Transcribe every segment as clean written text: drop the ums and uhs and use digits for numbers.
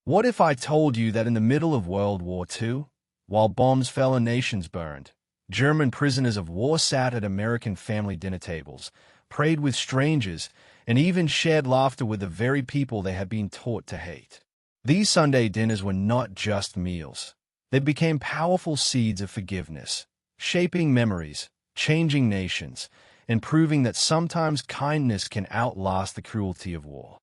What if I told you that in the middle of World War II, while bombs fell and nations burned, German prisoners of war sat at American family dinner tables, prayed with strangers, and even shared laughter with the very people they had been taught to hate? These Sunday dinners were not just meals. They became powerful seeds of forgiveness, shaping memories, changing nations, and proving that sometimes kindness can outlast the cruelty of war.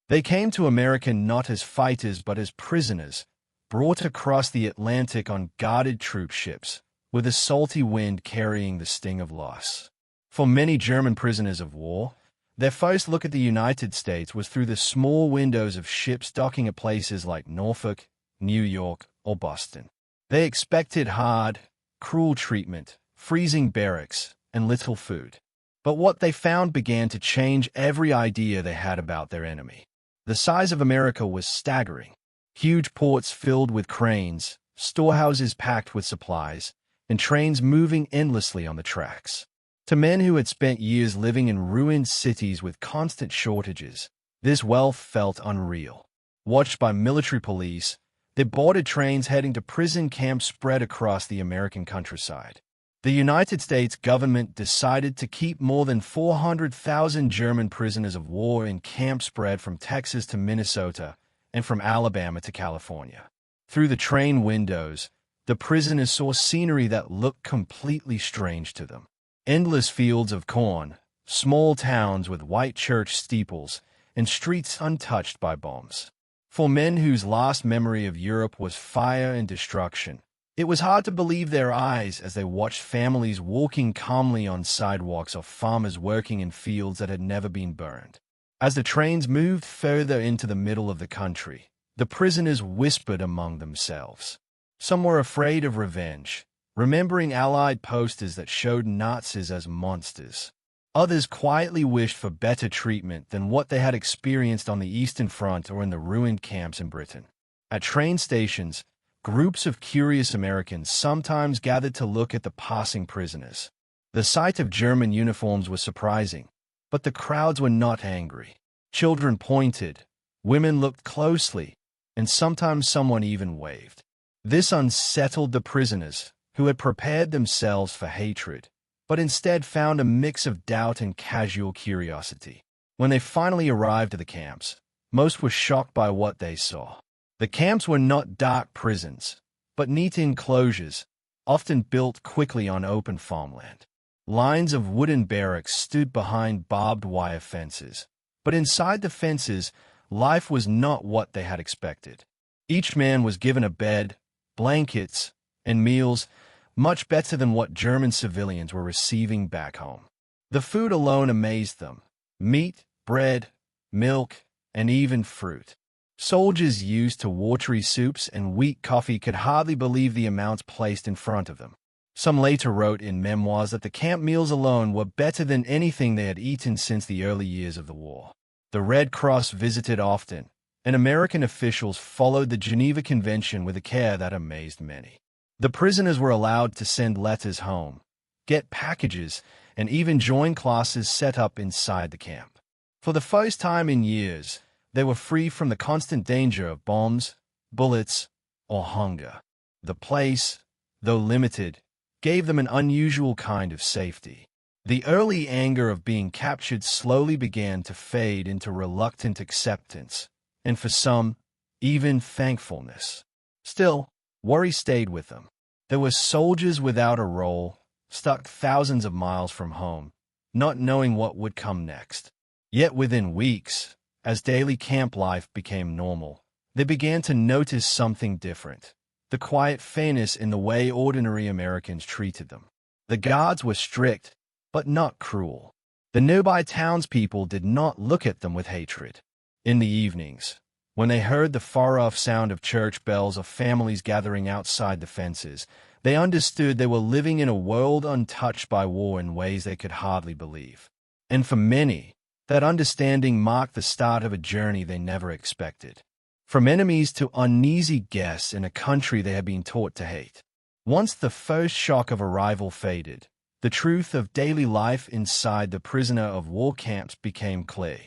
They came to America not as fighters but as prisoners, brought across the Atlantic on guarded troop ships, with a salty wind carrying the sting of loss. For many German prisoners of war, their first look at the United States was through the small windows of ships docking at places like Norfolk, New York, or Boston. They expected hard, cruel treatment, freezing barracks, and little food. But what they found began to change every idea they had about their enemy. The size of America was staggering. Huge ports filled with cranes, storehouses packed with supplies, and trains moving endlessly on the tracks. To men who had spent years living in ruined cities with constant shortages, this wealth felt unreal. Watched by military police, they boarded trains heading to prison camps spread across the American countryside. The United States government decided to keep more than 400,000 German prisoners of war in camps spread from Texas to Minnesota and from Alabama to California. Through the train windows, the prisoners saw scenery that looked completely strange to them. Endless fields of corn, small towns with white church steeples, and streets untouched by bombs. For men whose last memory of Europe was fire and destruction, it was hard to believe their eyes as they watched families walking calmly on sidewalks or farmers working in fields that had never been burned. As the trains moved further into the middle of the country, the prisoners whispered among themselves. Some were afraid of revenge, remembering Allied posters that showed Nazis as monsters. Others quietly wished for better treatment than what they had experienced on the Eastern Front or in the ruined camps in Britain. At train stations, groups of curious Americans sometimes gathered to look at the passing prisoners. The sight of German uniforms was surprising, but the crowds were not angry. Children pointed, women looked closely, and sometimes someone even waved. This unsettled the prisoners, who had prepared themselves for hatred, but instead found a mix of doubt and casual curiosity. When they finally arrived at the camps, most were shocked by what they saw. The camps were not dark prisons, but neat enclosures, often built quickly on open farmland. Lines of wooden barracks stood behind barbed wire fences, but inside the fences, life was not what they had expected. Each man was given a bed, blankets, and meals, much better than what German civilians were receiving back home. The food alone amazed them: meat, bread, milk, and even fruit. Soldiers used to watery soups and weak coffee could hardly believe the amounts placed in front of them. Some later wrote in memoirs that the camp meals alone were better than anything they had eaten since the early years of the war. The Red Cross visited often, and American officials followed the Geneva Convention with a care that amazed many. The prisoners were allowed to send letters home, get packages, and even join classes set up inside the camp. For the first time in years, they were free from the constant danger of bombs, bullets, or hunger. The place, though limited, gave them an unusual kind of safety. The early anger of being captured slowly began to fade into reluctant acceptance, and for some, even thankfulness. Still, worry stayed with them. There were soldiers without a role, stuck thousands of miles from home, not knowing what would come next. Yet within weeks, as daily camp life became normal, they began to notice something different: the quiet fairness in the way ordinary Americans treated them. The guards were strict, but not cruel. The nearby townspeople did not look at them with hatred. In the evenings, when they heard the far-off sound of church bells or families gathering outside the fences, they understood they were living in a world untouched by war in ways they could hardly believe. And for many, that understanding marked the start of a journey they never expected. From enemies to uneasy guests in a country they had been taught to hate. Once the first shock of arrival faded, the truth of daily life inside the prisoner of war camps became clear.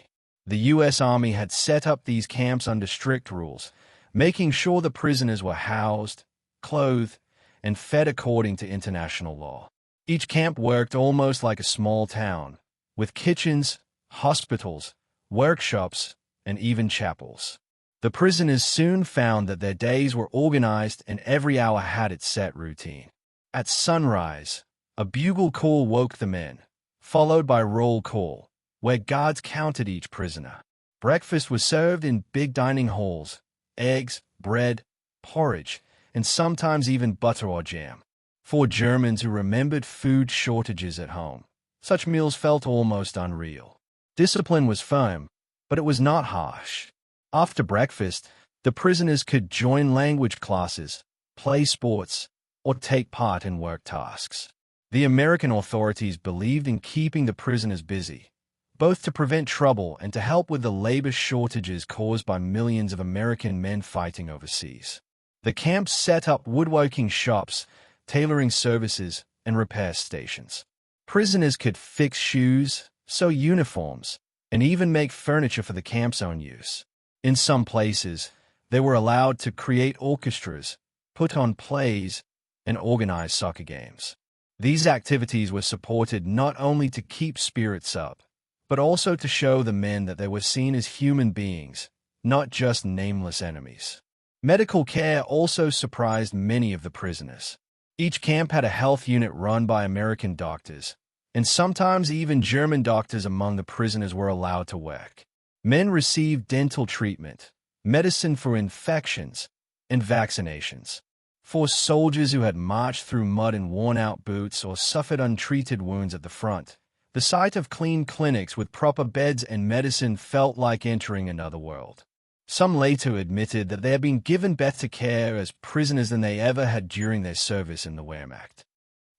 The U.S. Army had set up these camps under strict rules, making sure the prisoners were housed, clothed, and fed according to international law. Each camp worked almost like a small town, with kitchens, hospitals, workshops, and even chapels. The prisoners soon found that their days were organized and every hour had its set routine. At sunrise, a bugle call woke the men, followed by roll call, where guards counted each prisoner. Breakfast was served in big dining halls: eggs, bread, porridge, and sometimes even butter or jam. For Germans who remembered food shortages at home, such meals felt almost unreal. Discipline was firm, but it was not harsh. After breakfast, the prisoners could join language classes, play sports, or take part in work tasks. The American authorities believed in keeping the prisoners busy, both to prevent trouble and to help with the labor shortages caused by millions of American men fighting overseas. The camps set up woodworking shops, tailoring services, and repair stations. Prisoners could fix shoes, sew uniforms, and even make furniture for the camp's own use. In some places, they were allowed to create orchestras, put on plays, and organize soccer games. These activities were supported not only to keep spirits up, but also to show the men that they were seen as human beings, not just nameless enemies. Medical care also surprised many of the prisoners. Each camp had a health unit run by American doctors, and sometimes even German doctors among the prisoners were allowed to work. Men received dental treatment, medicine for infections, and vaccinations. For soldiers who had marched through mud in worn-out boots or suffered untreated wounds at the front, the sight of clean clinics with proper beds and medicine felt like entering another world. Some later admitted that they had been given better care as prisoners than they ever had during their service in the Wehrmacht.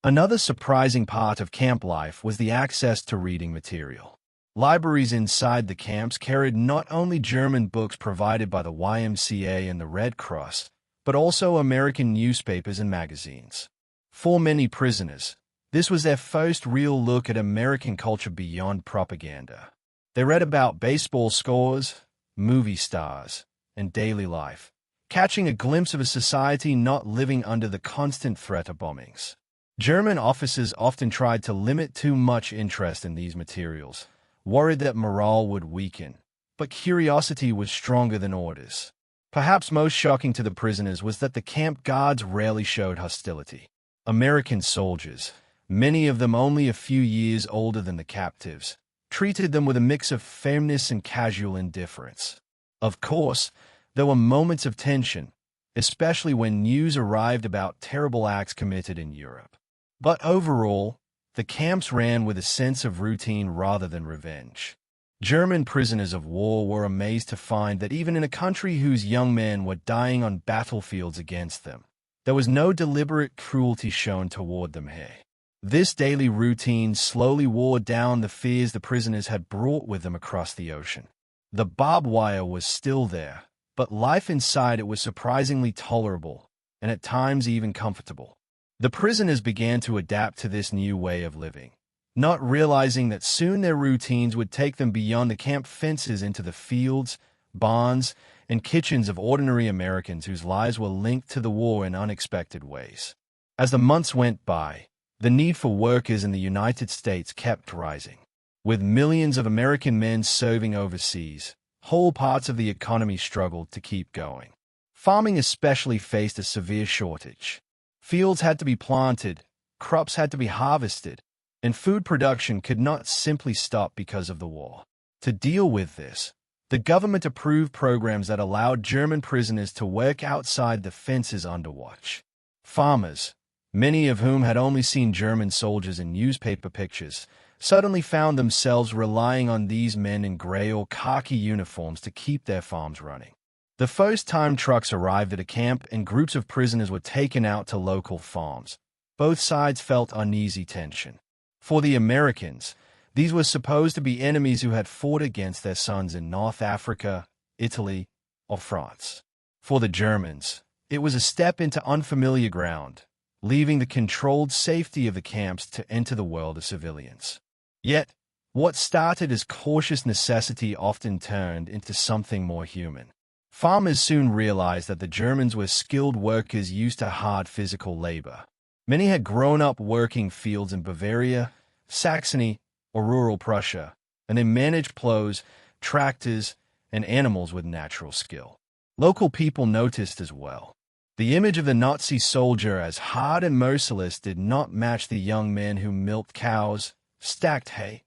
Another surprising part of camp life was the access to reading material. Libraries inside the camps carried not only German books provided by the YMCA and the Red Cross, but also American newspapers and magazines. For many prisoners, this was their first real look at American culture beyond propaganda. They read about baseball scores, movie stars, and daily life, catching a glimpse of a society not living under the constant threat of bombings. German officers often tried to limit too much interest in these materials, worried that morale would weaken, but curiosity was stronger than orders. Perhaps most shocking to the prisoners was that the camp guards rarely showed hostility. American soldiers, many of them only a few years older than the captives, treated them with a mix of firmness and casual indifference. Of course, there were moments of tension, especially when news arrived about terrible acts committed in Europe. But overall, the camps ran with a sense of routine rather than revenge. German prisoners of war were amazed to find that even in a country whose young men were dying on battlefields against them, there was no deliberate cruelty shown toward them here. This daily routine slowly wore down the fears the prisoners had brought with them across the ocean. The barbed wire was still there, but life inside it was surprisingly tolerable, and at times even comfortable. The prisoners began to adapt to this new way of living, not realizing that soon their routines would take them beyond the camp fences into the fields, barns, and kitchens of ordinary Americans whose lives were linked to the war in unexpected ways. As the months went by, the need for workers in the United States kept rising. With millions of American men serving overseas, whole parts of the economy struggled to keep going. Farming especially faced a severe shortage. Fields had to be planted, crops had to be harvested, and food production could not simply stop because of the war. To deal with this, the government approved programs that allowed German prisoners to work outside the fences under watch. Farmers, many of whom had only seen German soldiers in newspaper pictures, suddenly found themselves relying on these men in gray or khaki uniforms to keep their farms running. The first time trucks arrived at a camp and groups of prisoners were taken out to local farms, both sides felt uneasy tension. For the Americans, these were supposed to be enemies who had fought against their sons in North Africa, Italy, or France. For the Germans, it was a step into unfamiliar ground, leaving the controlled safety of the camps to enter the world of civilians. Yet, what started as cautious necessity often turned into something more human. Farmers soon realized that the Germans were skilled workers used to hard physical labor. Many had grown up working fields in Bavaria, Saxony, or rural Prussia, and they managed plows, tractors, and animals with natural skill. Local people noticed as well. The image of the Nazi soldier as hard and merciless did not match the young men who milked cows, stacked hay,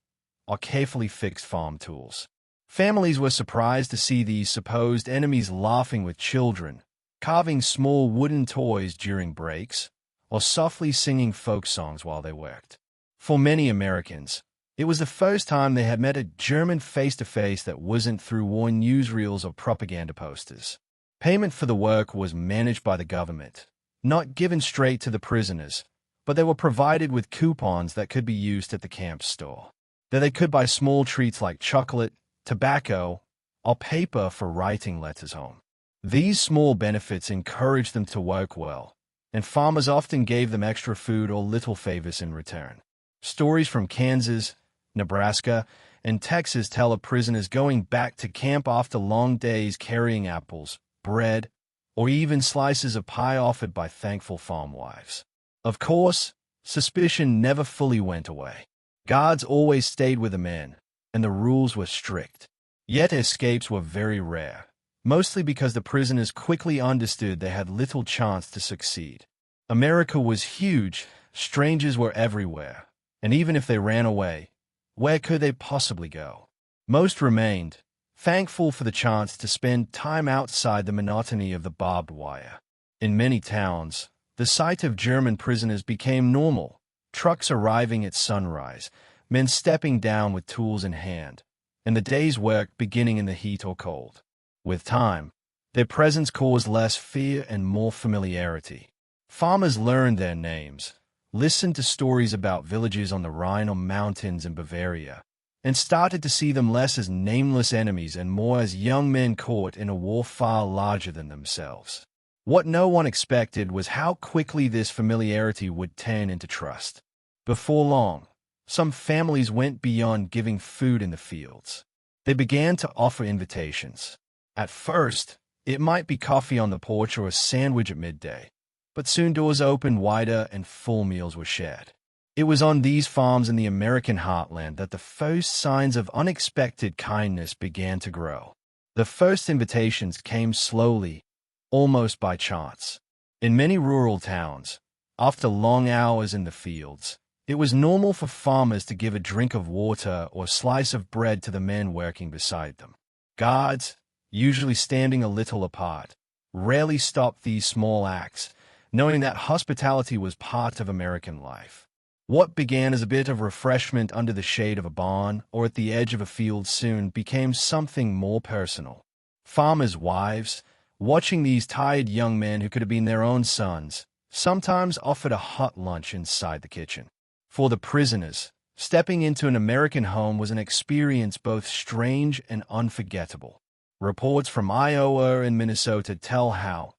or carefully fixed farm tools. Families were surprised to see these supposed enemies laughing with children, carving small wooden toys during breaks, or softly singing folk songs while they worked. For many Americans, it was the first time they had met a German face-to-face that wasn't through war newsreels or propaganda posters. Payment for the work was managed by the government, not given straight to the prisoners, but they were provided with coupons that could be used at the camp store. There they could buy small treats like chocolate, tobacco, or paper for writing letters home. These small benefits encouraged them to work well, and farmers often gave them extra food or little favors in return. Stories from Kansas, Nebraska, and Texas tell of prisoners going back to camp after long days carrying apples, bread, or even slices of pie offered by thankful farm wives. Of course, suspicion never fully went away. Guards always stayed with the men, and the rules were strict. Yet escapes were very rare, mostly because the prisoners quickly understood they had little chance to succeed. America was huge, strangers were everywhere, and even if they ran away, where could they possibly go? Most remained, thankful for the chance to spend time outside the monotony of the barbed wire. In many towns, the sight of German prisoners became normal, trucks arriving at sunrise, men stepping down with tools in hand, and the day's work beginning in the heat or cold. With time, their presence caused less fear and more familiarity. Farmers learned their names, listened to stories about villages on the Rhine or mountains in Bavaria, and started to see them less as nameless enemies and more as young men caught in a war far larger than themselves. What no one expected was how quickly this familiarity would turn into trust. Before long, some families went beyond giving food in the fields. They began to offer invitations. At first, it might be coffee on the porch or a sandwich at midday, but soon doors opened wider and full meals were shared. It was on these farms in the American heartland that the first signs of unexpected kindness began to grow. The first invitations came slowly, almost by chance. In many rural towns, after long hours in the fields, it was normal for farmers to give a drink of water or slice of bread to the men working beside them. Guards, usually standing a little apart, rarely stopped these small acts, knowing that hospitality was part of American life. What began as a bit of refreshment under the shade of a barn or at the edge of a field soon became something more personal. Farmers' wives, watching these tired young men who could have been their own sons, sometimes offered a hot lunch inside the kitchen. For the prisoners, stepping into an American home was an experience both strange and unforgettable. Reports from Iowa and Minnesota tell how,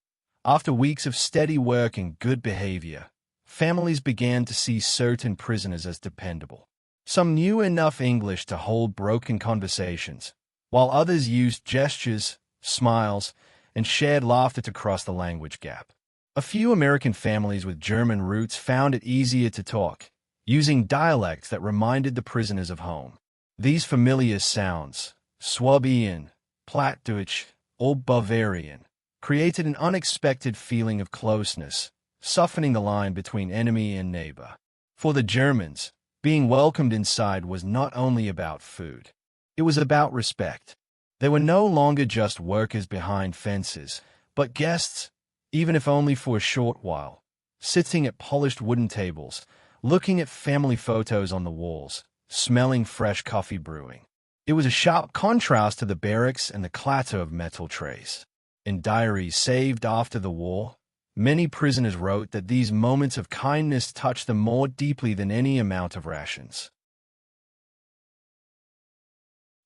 after weeks of steady work and good behavior, families began to see certain prisoners as dependable. Some knew enough English to hold broken conversations, while others used gestures, smiles, and shared laughter to cross the language gap. A few American families with German roots found it easier to talk, using dialects that reminded the prisoners of home. These familiar sounds, Swabian, Plattdeutsch, or Bavarian, created an unexpected feeling of closeness, softening the line between enemy and neighbor. For the Germans, being welcomed inside was not only about food. It was about respect. They were no longer just workers behind fences, but guests, even if only for a short while, sitting at polished wooden tables, looking at family photos on the walls, smelling fresh coffee brewing. It was a sharp contrast to the barracks and the clatter of metal trays. In diaries saved after the war, many prisoners wrote that these moments of kindness touched them more deeply than any amount of rations.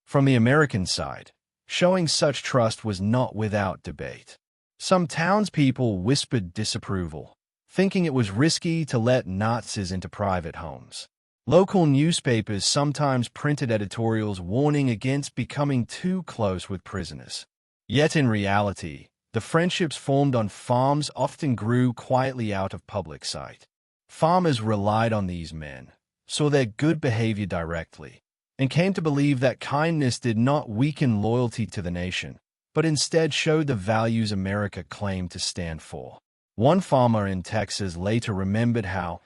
From the American side, showing such trust was not without debate. Some townspeople whispered disapproval, thinking it was risky to let Nazis into private homes. Local newspapers sometimes printed editorials warning against becoming too close with prisoners. Yet in reality, the friendships formed on farms often grew quietly out of public sight. Farmers relied on these men, saw their good behavior directly, and came to believe that kindness did not weaken loyalty to the nation, but instead showed the values America claimed to stand for. One farmer in Texas later remembered how,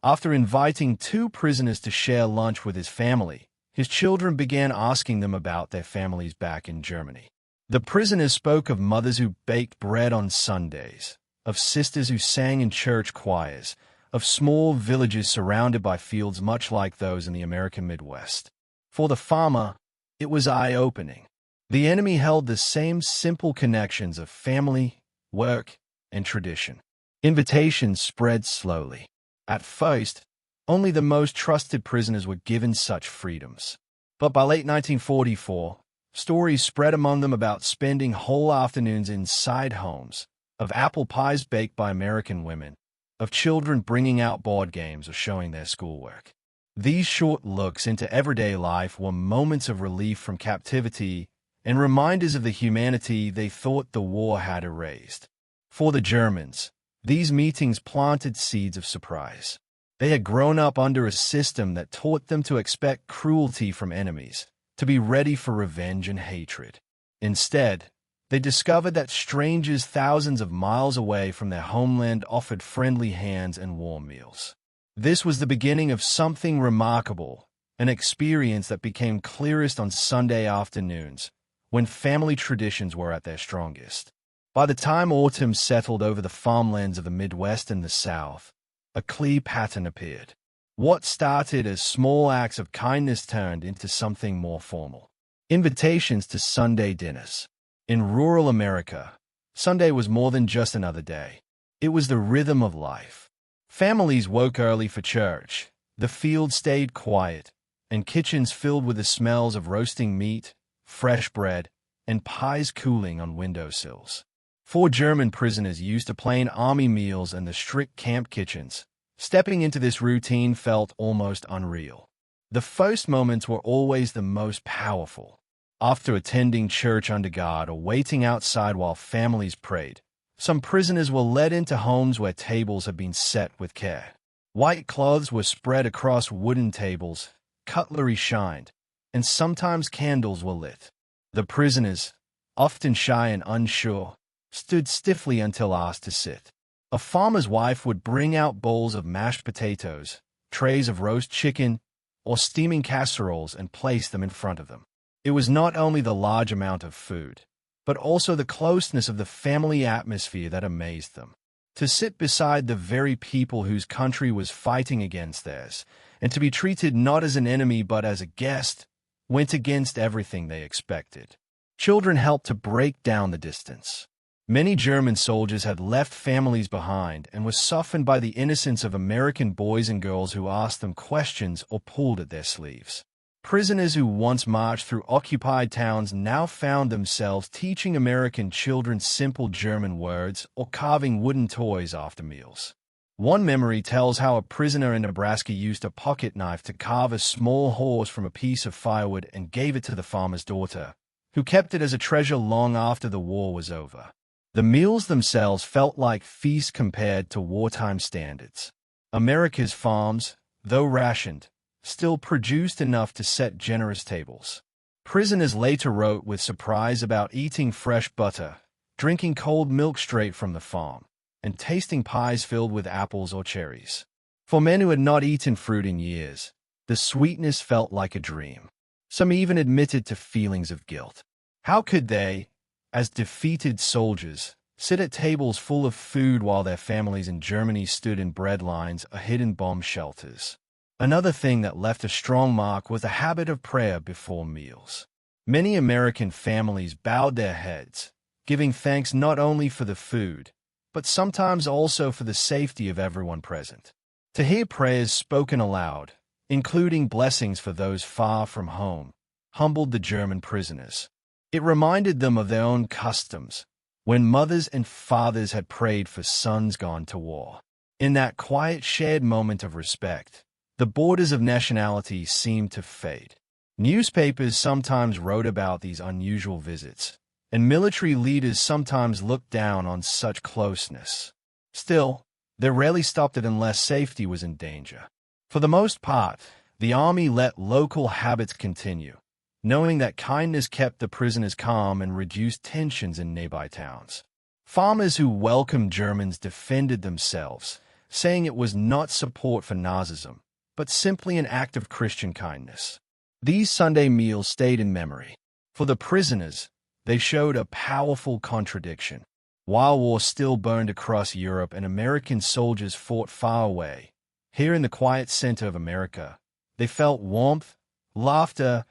after inviting two prisoners to share lunch with his family, his children began asking them about their families back in Germany. The prisoners spoke of mothers who baked bread on Sundays, of sisters who sang in church choirs, of small villages surrounded by fields much like those in the American Midwest. For the farmer, it was eye-opening. The enemy held the same simple connections of family, work, and tradition. Invitations spread slowly. At first, only the most trusted prisoners were given such freedoms. But by late 1944, stories spread among them about spending whole afternoons inside homes, of apple pies baked by American women, of children bringing out board games or showing their schoolwork. These short looks into everyday life were moments of relief from captivity and reminders of the humanity they thought the war had erased. For the Germans, these meetings planted seeds of surprise. They had grown up under a system that taught them to expect cruelty from enemies, to be ready for revenge and hatred. Instead, they discovered that strangers thousands of miles away from their homeland offered friendly hands and warm meals. This was the beginning of something remarkable, an experience that became clearest on Sunday afternoons, when family traditions were at their strongest. By the time autumn settled over the farmlands of the Midwest and the South, a clear pattern appeared. What started as small acts of kindness turned into something more formal. Invitations to Sunday dinners. In rural America, Sunday was more than just another day. It was the rhythm of life. Families woke early for church, the fields stayed quiet, and kitchens filled with the smells of roasting meat, fresh bread, and pies cooling on windowsills. 4 German prisoners used to plain army meals and the strict camp kitchens. Stepping into this routine felt almost unreal. The first moments were always the most powerful. After attending church under guard or waiting outside while families prayed, some prisoners were led into homes where tables had been set with care. White cloths were spread across wooden tables, cutlery shined, and sometimes candles were lit. The prisoners, often shy and unsure, stood stiffly until asked to sit. A farmer's wife would bring out bowls of mashed potatoes, trays of roast chicken, or steaming casseroles and place them in front of them. It was not only the large amount of food, but also the closeness of the family atmosphere that amazed them. To sit beside the very people whose country was fighting against theirs, and to be treated not as an enemy but as a guest, went against everything they expected. Children helped to break down the distance. Many German soldiers had left families behind and were softened by the innocence of American boys and girls who asked them questions or pulled at their sleeves. Prisoners who once marched through occupied towns now found themselves teaching American children simple German words or carving wooden toys after meals. One memory tells how a prisoner in Nebraska used a pocket knife to carve a small horse from a piece of firewood and gave it to the farmer's daughter, who kept it as a treasure long after the war was over. The meals themselves felt like feasts compared to wartime standards. America's farms, though rationed, still produced enough to set generous tables. Prisoners later wrote with surprise about eating fresh butter, drinking cold milk straight from the farm, and tasting pies filled with apples or cherries. For men who had not eaten fruit in years, the sweetness felt like a dream. Some even admitted to feelings of guilt. How could they, as defeated soldiers, sit at tables full of food while their families in Germany stood in bread lines or hidden bomb shelters? Another thing that left a strong mark was the habit of prayer before meals. Many American families bowed their heads, giving thanks not only for the food, but sometimes also for the safety of everyone present. To hear prayers spoken aloud, including blessings for those far from home, humbled the German prisoners. It reminded them of their own customs, when mothers and fathers had prayed for sons gone to war. In that quiet shared moment of respect, the borders of nationality seemed to fade. Newspapers sometimes wrote about these unusual visits, and military leaders sometimes looked down on such closeness. Still, they rarely stopped it unless safety was in danger. For the most part, the army let local habits continue, knowing that kindness kept the prisoners calm and reduced tensions in nearby towns. Farmers who welcomed Germans defended themselves, saying it was not support for Nazism, but simply an act of Christian kindness. These Sunday meals stayed in memory. For the prisoners, they showed a powerful contradiction. While war still burned across Europe and American soldiers fought far away, here in the quiet center of America, they felt warmth, laughter,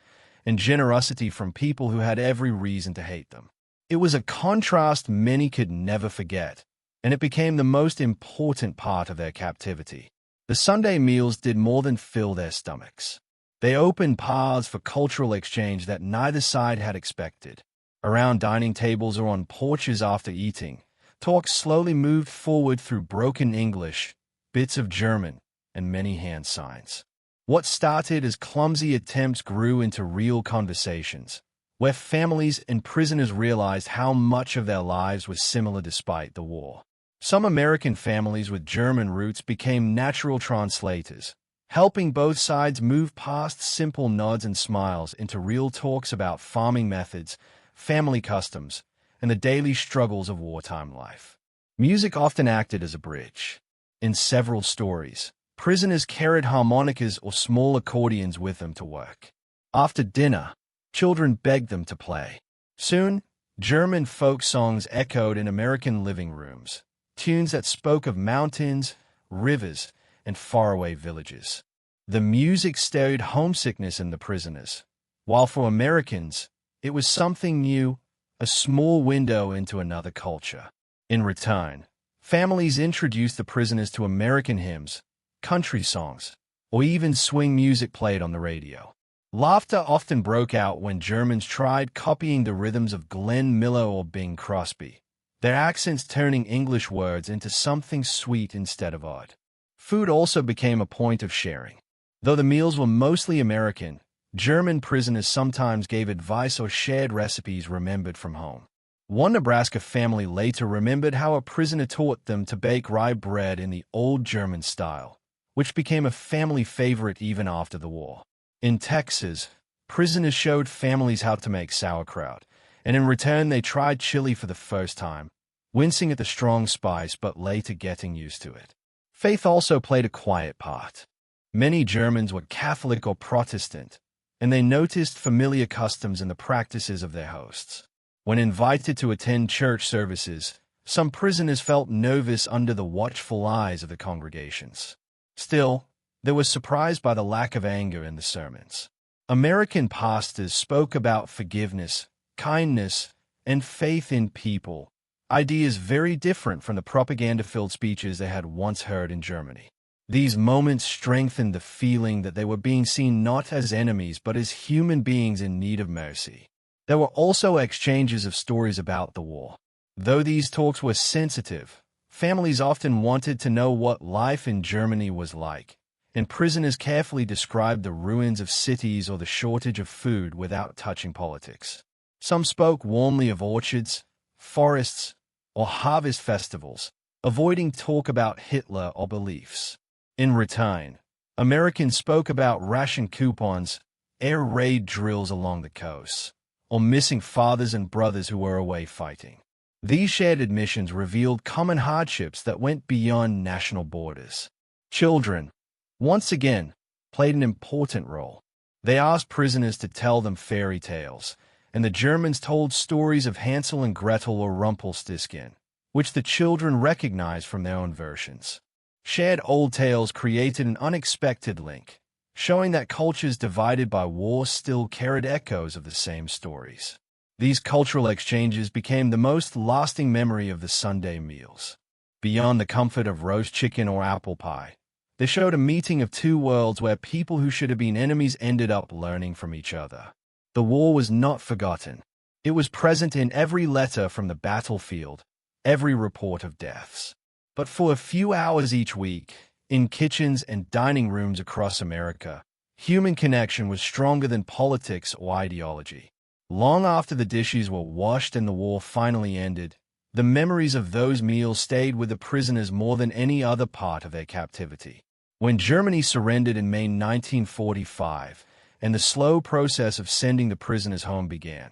and generosity from people who had every reason to hate them. It was a contrast many could never forget, and it became the most important part of their captivity. The Sunday meals did more than fill their stomachs. They opened paths for cultural exchange that neither side had expected. Around dining tables or on porches after eating, talk slowly moved forward through broken English, bits of German, and many hand signs. What started as clumsy attempts grew into real conversations, where families and prisoners realized how much of their lives was similar despite the war. Some American families with German roots became natural translators, helping both sides move past simple nods and smiles into real talks about farming methods, family customs, and the daily struggles of wartime life. Music often acted as a bridge. In several stories, prisoners carried harmonicas or small accordions with them to work. After dinner, children begged them to play. Soon, German folk songs echoed in American living rooms, tunes that spoke of mountains, rivers, and faraway villages. The music stirred homesickness in the prisoners, while for Americans, it was something new, a small window into another culture. In return, families introduced the prisoners to American hymns, country songs, or even swing music played on the radio. Laughter often broke out when Germans tried copying the rhythms of Glenn Miller or Bing Crosby, their accents turning English words into something sweet instead of odd. Food also became a point of sharing. Though the meals were mostly American, German prisoners sometimes gave advice or shared recipes remembered from home. One Nebraska family later remembered how a prisoner taught them to bake rye bread in the old German style, which became a family favorite even after the war. In Texas, prisoners showed families how to make sauerkraut, and in return they tried chili for the first time, wincing at the strong spice but later getting used to it. Faith also played a quiet part. Many Germans were Catholic or Protestant, and they noticed familiar customs in the practices of their hosts. When invited to attend church services, some prisoners felt nervous under the watchful eyes of the congregations. Still, they were surprised by the lack of anger in the sermons. American pastors spoke about forgiveness, kindness, and faith in people, ideas very different from the propaganda-filled speeches they had once heard in Germany. These moments strengthened the feeling that they were being seen not as enemies but as human beings in need of mercy. There were also exchanges of stories about the war. Though these talks were sensitive, families often wanted to know what life in Germany was like, and prisoners carefully described the ruins of cities or the shortage of food without touching politics. Some spoke warmly of orchards, forests, or harvest festivals, avoiding talk about Hitler or beliefs. In return, Americans spoke about ration coupons, air raid drills along the coast, or missing fathers and brothers who were away fighting. These shared admissions revealed common hardships that went beyond national borders. Children, once again, played an important role. They asked prisoners to tell them fairy tales, and the Germans told stories of Hansel and Gretel or Rumpelstiltskin, which the children recognized from their own versions. Shared old tales created an unexpected link, showing that cultures divided by war still carried echoes of the same stories. These cultural exchanges became the most lasting memory of the Sunday meals. Beyond the comfort of roast chicken or apple pie, they showed a meeting of two worlds where people who should have been enemies ended up learning from each other. The war was not forgotten. It was present in every letter from the battlefield, every report of deaths. But for a few hours each week, in kitchens and dining rooms across America, human connection was stronger than politics or ideology. Long after the dishes were washed and the war finally ended, the memories of those meals stayed with the prisoners more than any other part of their captivity. When Germany surrendered in May 1945, and the slow process of sending the prisoners home began,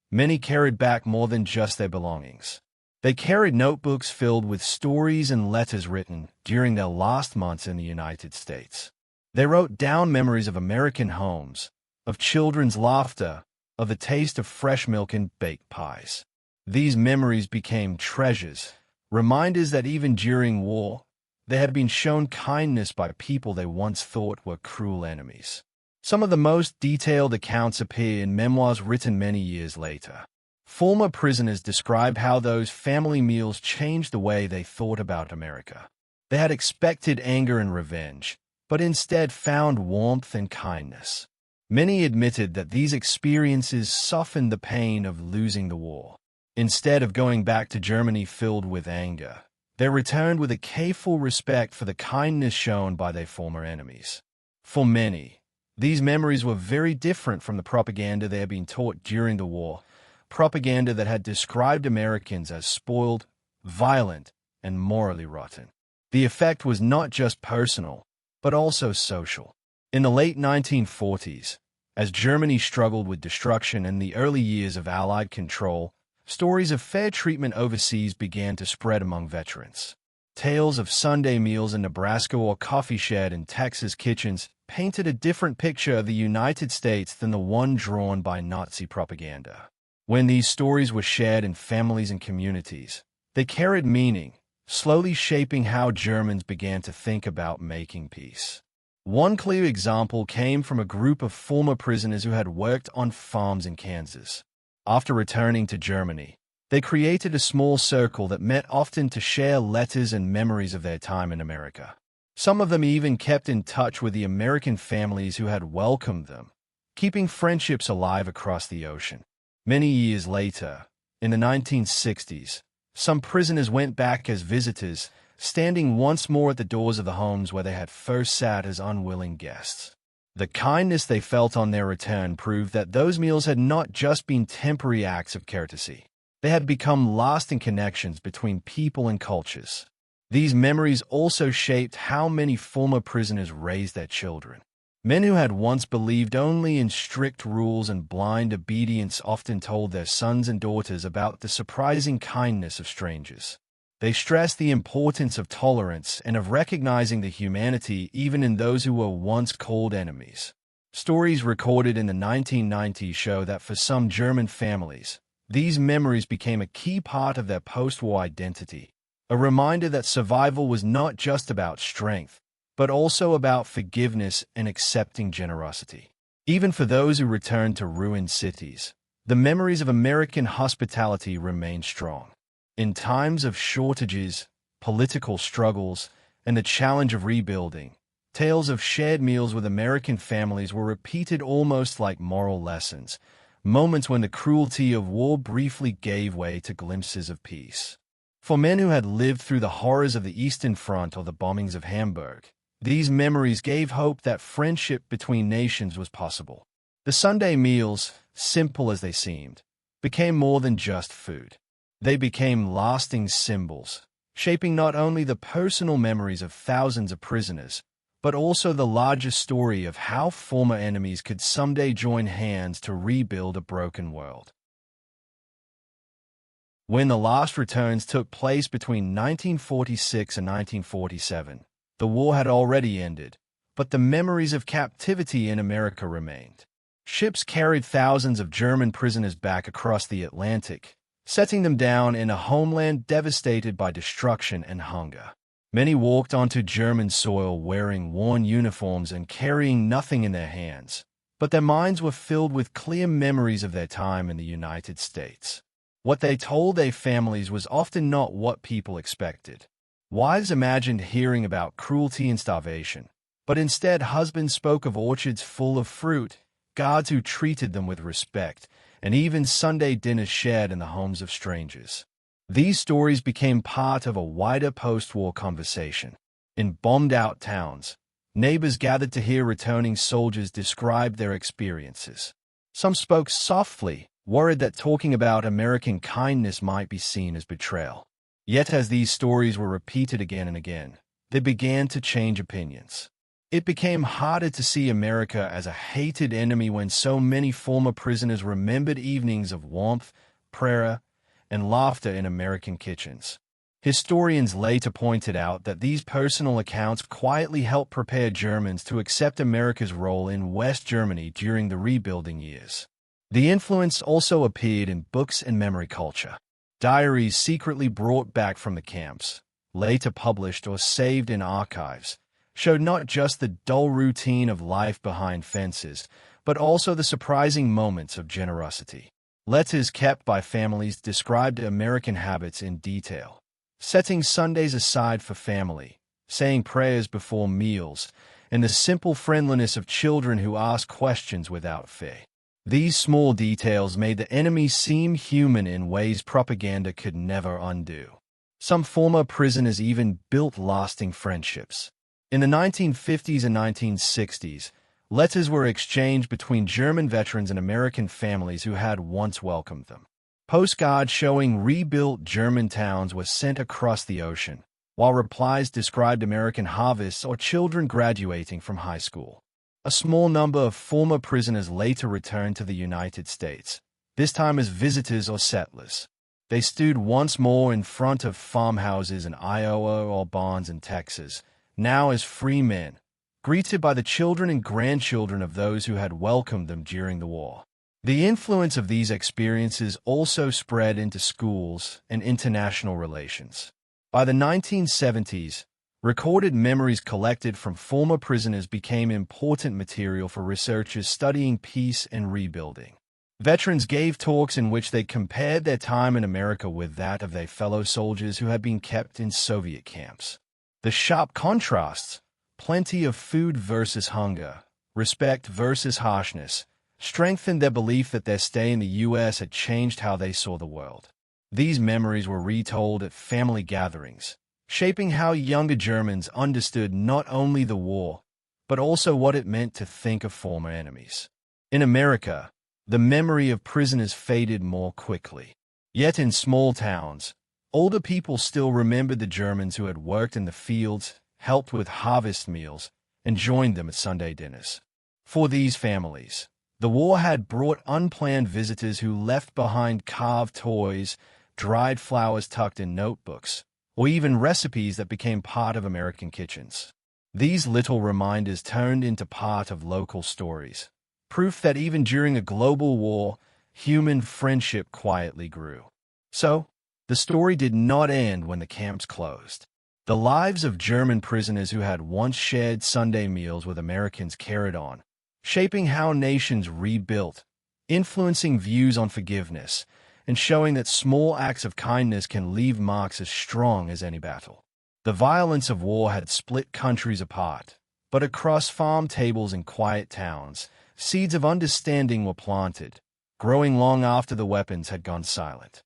many carried back more than just their belongings. They carried notebooks filled with stories and letters written during their last months in the United States. They wrote down memories of American homes, of children's laughter, of the taste of fresh milk and baked pies. These memories became treasures, reminders that even during war, they had been shown kindness by people they once thought were cruel enemies. Some of the most detailed accounts appear in memoirs written many years later. Former prisoners describe how those family meals changed the way they thought about America. They had expected anger and revenge, but instead found warmth and kindness. Many admitted that these experiences softened the pain of losing the war. Instead of going back to Germany filled with anger, they returned with a careful respect for the kindness shown by their former enemies. For many, these memories were very different from the propaganda they had been taught during the war, propaganda that had described Americans as spoiled, violent, and morally rotten. The effect was not just personal, but also social. In the late 1940s, as Germany struggled with destruction and the early years of Allied control, stories of fair treatment overseas began to spread among veterans. Tales of Sunday meals in Nebraska or coffee shed in Texas kitchens painted a different picture of the United States than the one drawn by Nazi propaganda. When these stories were shared in families and communities, they carried meaning, slowly shaping how Germans began to think about making peace. One clear example came from a group of former prisoners who had worked on farms in Kansas. After returning to Germany, they created a small circle that met often to share letters and memories of their time in America. Some of them even kept in touch with the American families who had welcomed them, keeping friendships alive across the ocean. Many years later, in the 1960s, some prisoners went back as visitors, standing once more at the doors of the homes where they had first sat as unwilling guests. The kindness they felt on their return proved that those meals had not just been temporary acts of courtesy. They had become lasting connections between people and cultures. These memories also shaped how many former prisoners raised their children. Men who had once believed only in strict rules and blind obedience often told their sons and daughters about the surprising kindness of strangers. They stressed the importance of tolerance and of recognizing the humanity even in those who were once called enemies. Stories recorded in the 1990s show that for some German families, these memories became a key part of their post-war identity, a reminder that survival was not just about strength, but also about forgiveness and accepting generosity. Even for those who returned to ruined cities, the memories of American hospitality remained strong. In times of shortages, political struggles, and the challenge of rebuilding, tales of shared meals with American families were repeated almost like moral lessons, moments when the cruelty of war briefly gave way to glimpses of peace. For men who had lived through the horrors of the Eastern Front or the bombings of Hamburg, these memories gave hope that friendship between nations was possible. The Sunday meals, simple as they seemed, became more than just food. They became lasting symbols, shaping not only the personal memories of thousands of prisoners, but also the larger story of how former enemies could someday join hands to rebuild a broken world. When the last returns took place between 1946 and 1947, the war had already ended, but the memories of captivity in America remained. Ships carried thousands of German prisoners back across the Atlantic, setting them down in a homeland devastated by destruction and hunger. Many walked onto German soil wearing worn uniforms and carrying nothing in their hands, but their minds were filled with clear memories of their time in the United States. What they told their families was often not what people expected. Wives imagined hearing about cruelty and starvation, but instead husbands spoke of orchards full of fruit, guards who treated them with respect, and even Sunday dinners shared in the homes of strangers. These stories became part of a wider post-war conversation. In bombed-out towns, neighbors gathered to hear returning soldiers describe their experiences. Some spoke softly, worried that talking about American kindness might be seen as betrayal. Yet as these stories were repeated again and again, they began to change opinions. It became harder to see America as a hated enemy when so many former prisoners remembered evenings of warmth, prayer, and laughter in American kitchens. Historians later pointed out that these personal accounts quietly helped prepare Germans to accept America's role in West Germany during the rebuilding years. The influence also appeared in books and memory culture. Diaries secretly brought back from the camps, later published or saved in archives, showed not just the dull routine of life behind fences, but also the surprising moments of generosity. Letters kept by families described American habits in detail, setting Sundays aside for family, saying prayers before meals, and the simple friendliness of children who ask questions without fear. These small details made the enemy seem human in ways propaganda could never undo. Some former prisoners even built lasting friendships. In the 1950s and 1960s, letters were exchanged between German veterans and American families who had once welcomed them. Postcards showing rebuilt German towns were sent across the ocean, while replies described American harvests or children graduating from high school. A small number of former prisoners later returned to the United States, this time as visitors or settlers. They stood once more in front of farmhouses in Iowa or barns in Texas, now as free men, greeted by the children and grandchildren of those who had welcomed them during the war. The influence of these experiences also spread into schools and international relations. By the 1970s, recorded memories collected from former prisoners became important material for researchers studying peace and rebuilding. Veterans gave talks in which they compared their time in America with that of their fellow soldiers who had been kept in Soviet camps. The sharp contrasts, plenty of food versus hunger, respect versus harshness, strengthened their belief that their stay in the U.S. had changed how they saw the world. These memories were retold at family gatherings, shaping how younger Germans understood not only the war, but also what it meant to think of former enemies. In America, the memory of prisoners faded more quickly. Yet in small towns, older people still remembered the Germans who had worked in the fields, helped with harvest meals, and joined them at Sunday dinners. For these families, the war had brought unplanned visitors who left behind carved toys, dried flowers tucked in notebooks, or even recipes that became part of American kitchens. These little reminders turned into part of local stories, proof that even during a global war, human friendship quietly grew. So, the story did not end when the camps closed. The lives of German prisoners who had once shared Sunday meals with Americans carried on, shaping how nations rebuilt, influencing views on forgiveness, and showing that small acts of kindness can leave marks as strong as any battle. The violence of war had split countries apart, but across farm tables in quiet towns, seeds of understanding were planted, growing long after the weapons had gone silent.